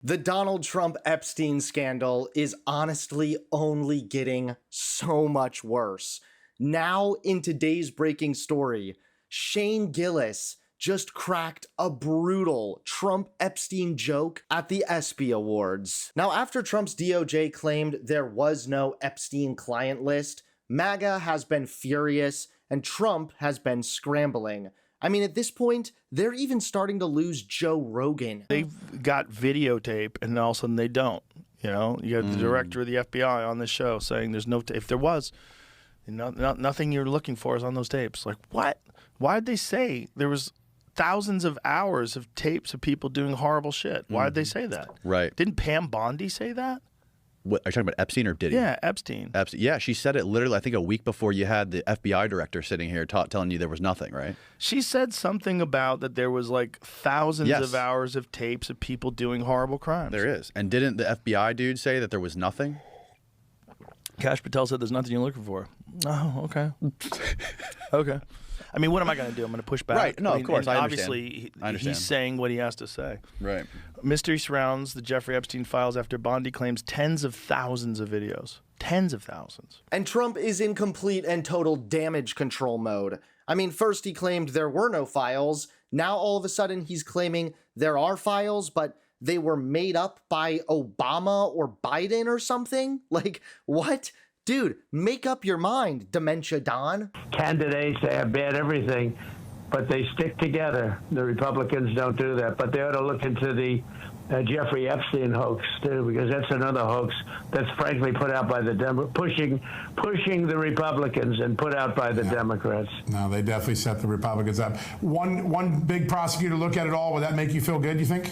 The Donald Trump Epstein scandal is honestly only getting so much worse. Now, in today's breaking story, Shane Gillis just cracked a brutal Trump-Epstein joke at the ESPY Awards. Now, after Trump's DOJ claimed there was no Epstein client list, MAGA has been furious and Trump has been scrambling. I mean, at this point, they're even starting to lose Joe Rogan. They've got videotape, and all of a sudden they don't. You know, you have the director of the FBI on the show saying there's no if there was, nothing you're looking for is on those tapes. Like, what? Why'd they say there was thousands of hours of tapes of people doing horrible shit? Why'd they say that? Right. Didn't Pam Bondi say that? What, are you talking about Epstein or Diddy? Yeah, Epstein. Yeah, she said it literally, I think, a week before you had the FBI director sitting here telling you there was nothing, right? She said something about that there was like thousands of hours of tapes of people doing horrible crimes. There is. And didn't the FBI dude say that there was nothing? Kash Patel said there's nothing you're looking for. Oh, okay. Okay. I mean, what am I going to do? I'm going to push back. Right. No, of course. I understand. Obviously, I understand. he's saying what he has to say. Right. Mystery surrounds the Jeffrey Epstein files after Bondi claims tens of thousands of videos. Tens of thousands. And Trump is in complete and total damage control mode. I mean, first he claimed there were no files. Now all of a sudden he's claiming there are files, but they were made up by Obama or Biden or something? Like, what? Dude, make up your mind, Dementia Don. Candidates, they have bad everything, but they stick together. The Republicans don't do that. But they ought to look into the Jeffrey Epstein hoax, too, because that's another hoax that's frankly put out by the pushing the Republicans and put out by the Democrats. No, they definitely set the Republicans up. One big prosecutor look at it all. Would that make you feel good, do you think?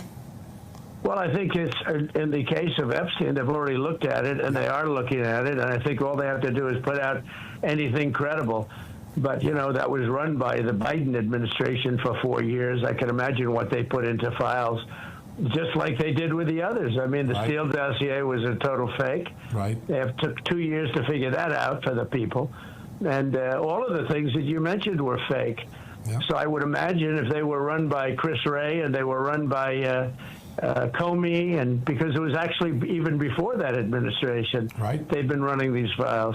Well, I think it's in the case of Epstein, they've already looked at it, and they are looking at it, and I think all they have to do is put out anything credible. But, you know, that was run by the Biden administration for 4 years. I can imagine what they put into files, just like they did with the others. I mean, the Steele dossier was a total fake. Right. It took 2 years to figure that out for the people. And all of the things that you mentioned were fake. Yep. So I would imagine if they were run by Chris Wray and they were run by Comey, and because it was actually even before that administration, they've been running these files.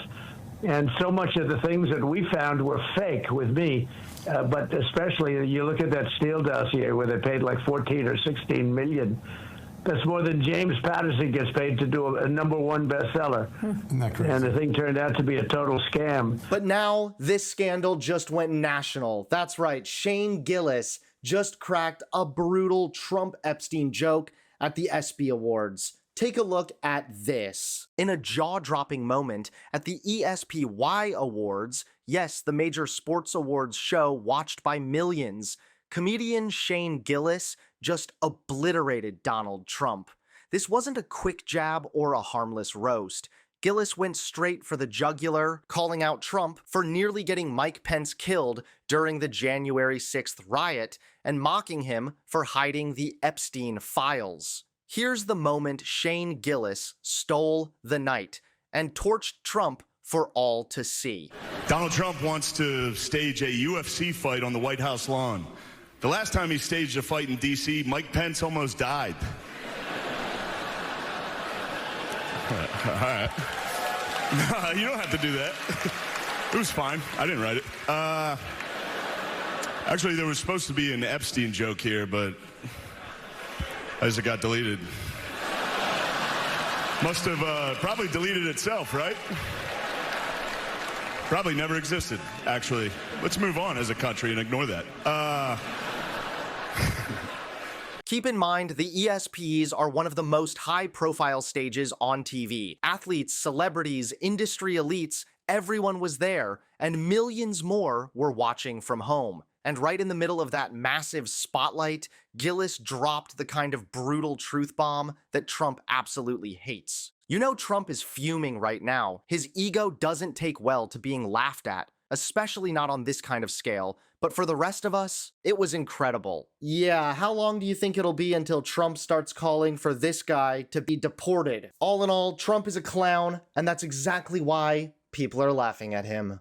And so much of the things that we found were fake with me, but especially you look at that Steele dossier where they paid like 14 or 16 million. That's more than James Patterson gets paid to do a #1 bestseller. Isn't that crazy? And the thing turned out to be a total scam. But now this scandal just went national. That's right, Shane Gillis just cracked a brutal Trump-Epstein joke at the ESPY Awards. Take a look at this. In a jaw-dropping moment at the ESPY Awards, yes, the major sports awards show watched by millions, comedian Shane Gillis just obliterated Donald Trump. This wasn't a quick jab or a harmless roast. Gillis went straight for the jugular, calling out Trump for nearly getting Mike Pence killed during the January 6th riot and mocking him for hiding the Epstein files. Here's the moment Shane Gillis stole the night and torched Trump for all to see. Donald Trump wants to stage a UFC fight on the White House lawn. The last time he staged a fight in D.C., Mike Pence almost died. All right. No, you don't have to do that. It was fine. I didn't write it. Actually, there was supposed to be an Epstein joke here, but as it got deleted. Must have probably deleted itself, right? Probably never existed, actually. Let's move on as a country and ignore that. Keep in mind, the ESPYs are one of the most high-profile stages on TV. Athletes, celebrities, industry elites, everyone was there, and millions more were watching from home. And right in the middle of that massive spotlight, Gillis dropped the kind of brutal truth bomb that Trump absolutely hates. You know Trump is fuming right now. His ego doesn't take well to being laughed at, especially not on this kind of scale. But for the rest of us, it was incredible. Yeah, how long do you think it'll be until Trump starts calling for this guy to be deported? All in all, Trump is a clown, and that's exactly why people are laughing at him.